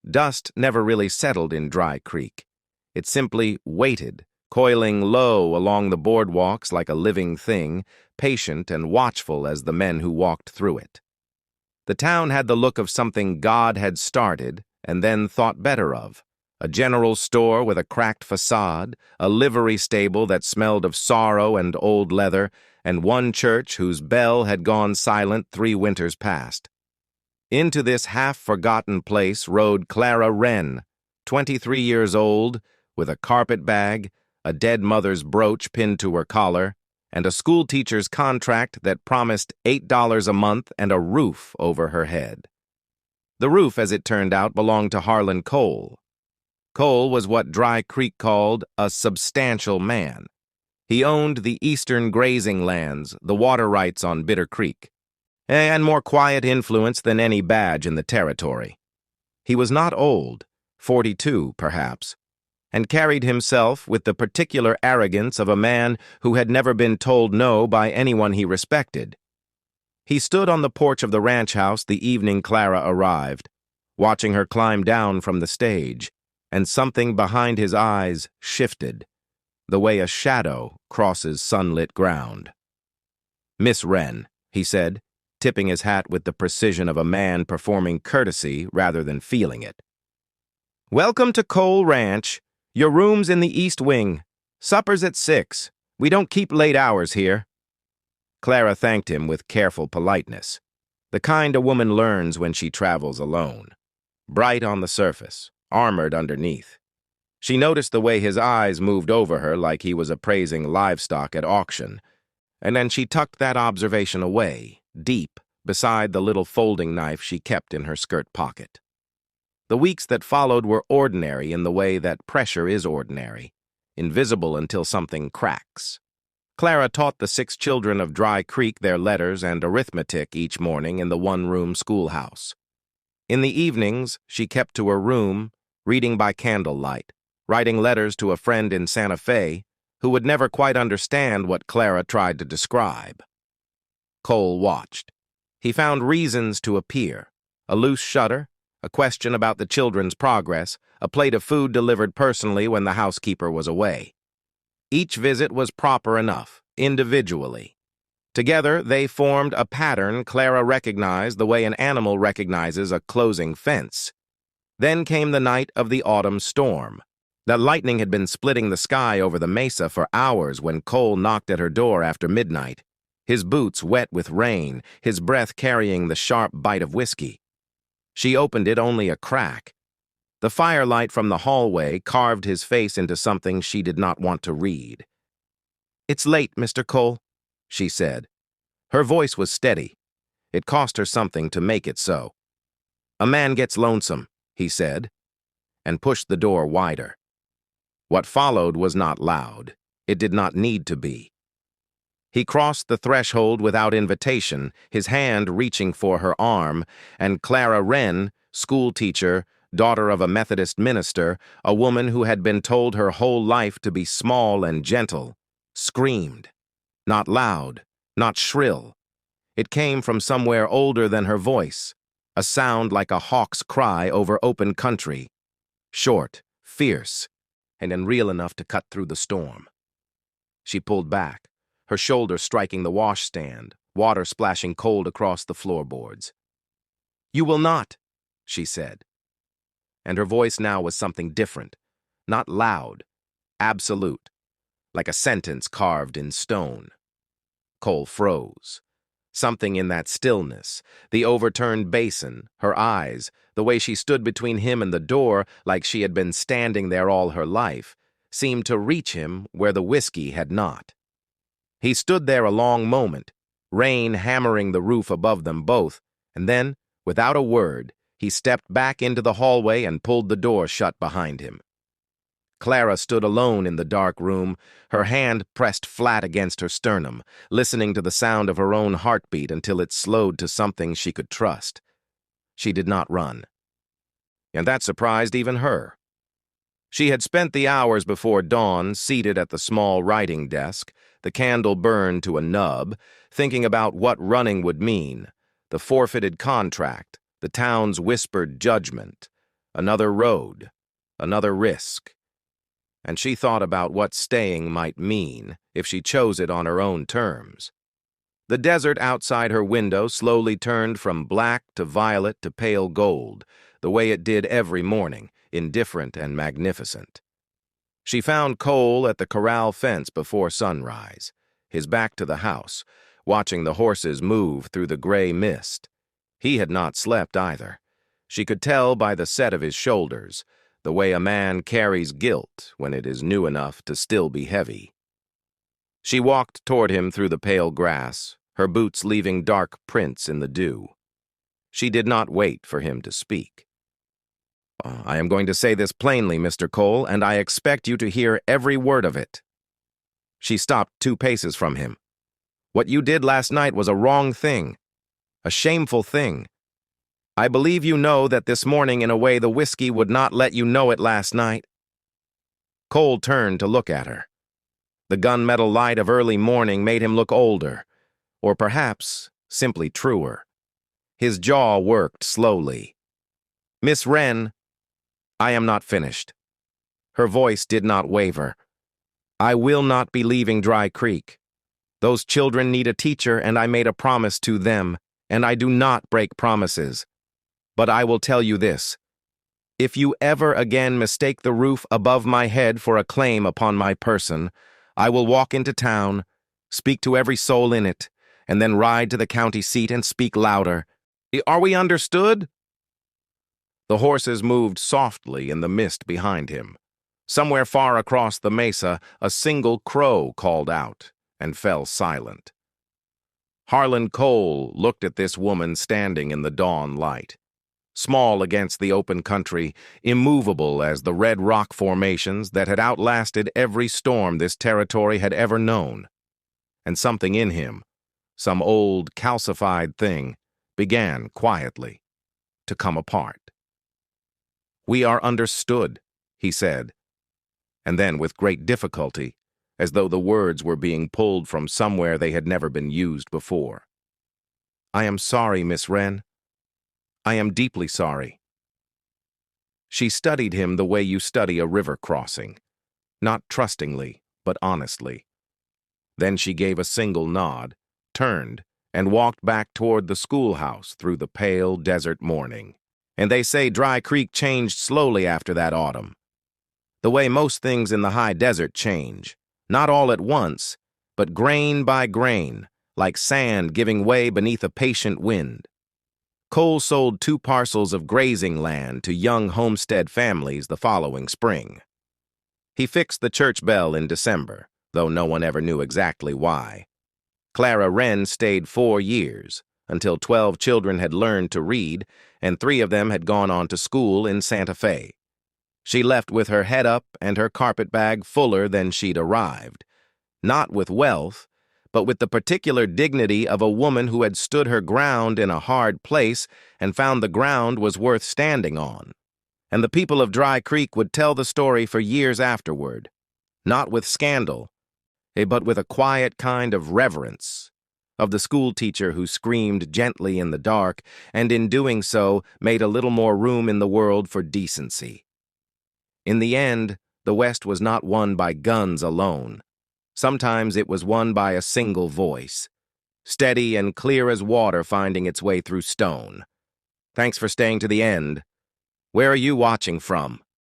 Dust never really settled in Dry Creek. It simply waited, coiling low along the boardwalks like a living thing, patient and watchful as the men who walked through it. The town had the look of something God had started and then thought better of. A general store with a cracked facade, a livery stable that smelled of sorrow and old leather, and one church whose bell had gone silent 3 winters past. Into this half-forgotten place rode Clara Wren, 23 years old, with a carpet-bag, a dead mother's brooch pinned to her collar, and a schoolteacher's contract that promised $8 a month and a roof over her head. The roof, as it turned out, belonged to Harlan Cole. Cole was what Dry Creek called a substantial man. He owned the eastern grazing lands, the water rights on Bitter Creek, and more quiet influence than any badge in the territory. He was not old, 42 perhaps, and carried himself with the particular arrogance of a man who had never been told no by anyone he respected. He stood on the porch of the ranch house the evening Clara arrived, watching her climb down from the stage, and something behind his eyes shifted, the way a shadow crosses sunlit ground. "Miss Wren," he said, tipping his hat with the precision of a man performing courtesy rather than feeling it. "Welcome to Cole Ranch. Your room's in the East Wing. Supper's at 6. We don't keep late hours here." Clara thanked him with careful politeness, the kind a woman learns when she travels alone. Bright on the surface, armored underneath. She noticed the way his eyes moved over her like he was appraising livestock at auction, and then she tucked that observation away, deep, beside the little folding knife she kept in her skirt pocket. The weeks that followed were ordinary in the way that pressure is ordinary, invisible until something cracks. Clara taught the 6 children of Dry Creek their letters and arithmetic each morning in the one-room schoolhouse. In the evenings, she kept to her room, reading by candlelight, writing letters to a friend in Santa Fe who would never quite understand what Clara tried to describe. Cole watched. He found reasons to appear: a loose shutter, a question about the children's progress, a plate of food delivered personally when the housekeeper was away. Each visit was proper enough, individually. Together, they formed a pattern Clara recognized the way an animal recognizes a closing fence. Then came the night of the autumn storm. The lightning had been splitting the sky over the mesa for hours when Cole knocked at her door after midnight, his boots wet with rain, his breath carrying the sharp bite of whiskey. She opened it only a crack. The firelight from the hallway carved his face into something she did not want to read. "It's late, Mr. Cole," she said. Her voice was steady. It cost her something to make it so. "A man gets lonesome," he said, and pushed the door wider. What followed was not loud. It did not need to be. He crossed the threshold without invitation, his hand reaching for her arm, and Clara Wren, schoolteacher, daughter of a Methodist minister, a woman who had been told her whole life to be small and gentle, screamed. Not loud, not shrill. It came from somewhere older than her voice, a sound like a hawk's cry over open country, short, fierce, and unreal enough to cut through the storm. She pulled back, her shoulder striking the washstand, water splashing cold across the floorboards. "You will not," she said. And her voice now was something different, not loud, absolute, like a sentence carved in stone. Cole froze. Something in that stillness, the overturned basin, her eyes, the way she stood between him and the door like she had been standing there all her life, seemed to reach him where the whiskey had not. He stood there a long moment, rain hammering the roof above them both, and then, without a word, he stepped back into the hallway and pulled the door shut behind him. Clara stood alone in the dark room, her hand pressed flat against her sternum, listening to the sound of her own heartbeat until it slowed to something she could trust. She did not run. And that surprised even her. She had spent the hours before dawn seated at the small writing desk, the candle burned to a nub, thinking about what running would mean, the forfeited contract, the town's whispered judgment, another road, another risk. And she thought about what staying might mean if she chose it on her own terms. The desert outside her window slowly turned from black to violet to pale gold, the way it did every morning, indifferent and magnificent. She found Cole at the corral fence before sunrise, his back to the house, watching the horses move through the gray mist. He had not slept either. She could tell by the set of his shoulders, the way a man carries guilt when it is new enough to still be heavy. She walked toward him through the pale grass, her boots leaving dark prints in the dew. She did not wait for him to speak. "I am going to say this plainly, Mr. Cole, and I expect you to hear every word of it." She stopped 2 paces from him. "What you did last night was a wrong thing, a shameful thing. I believe you know that this morning in a way the whiskey would not let you know it last night." Cole turned to look at her. The gunmetal light of early morning made him look older, or perhaps simply truer. His jaw worked slowly. "Miss Wren, I am not finished." Her voice did not waver. "I will not be leaving Dry Creek. Those children need a teacher, and I made a promise to them, and I do not break promises. But I will tell you this. If you ever again mistake the roof above my head for a claim upon my person, I will walk into town, speak to every soul in it, and then ride to the county seat and speak louder. Are we understood?" The horses moved softly in the mist behind him. Somewhere far across the mesa, a single crow called out and fell silent. Harlan Cole looked at this woman standing in the dawn light. Small against the open country, immovable as the red rock formations that had outlasted every storm this territory had ever known. And something in him, some old calcified thing, began quietly to come apart. "We are understood," he said, and then with great difficulty, as though the words were being pulled from somewhere they had never been used before. "I am sorry, Miss Wren. I am deeply sorry." She studied him the way you study a river crossing, not trustingly, but honestly. Then she gave a single nod, turned, and walked back toward the schoolhouse through the pale desert morning. And they say Dry Creek changed slowly after that autumn. The way most things in the high desert change, not all at once, but grain by grain, like sand giving way beneath a patient wind. Cole sold 2 parcels of grazing land to young homestead families the following spring. He fixed the church bell in December, though no one ever knew exactly why. Clara Wren stayed 4 years, until 12 children had learned to read, and 3 of them had gone on to school in Santa Fe. She left with her head up and her carpetbag fuller than she'd arrived, not with wealth, but with the particular dignity of a woman who had stood her ground in a hard place and found the ground was worth standing on. And the people of Dry Creek would tell the story for years afterward, not with scandal, but with a quiet kind of reverence, of the schoolteacher who screamed gently in the dark and in doing so made a little more room in the world for decency. In the end, the West was not won by guns alone. Sometimes it was won by a single voice, steady and clear as water finding its way through stone. Thanks for staying to the end. Where are you watching from?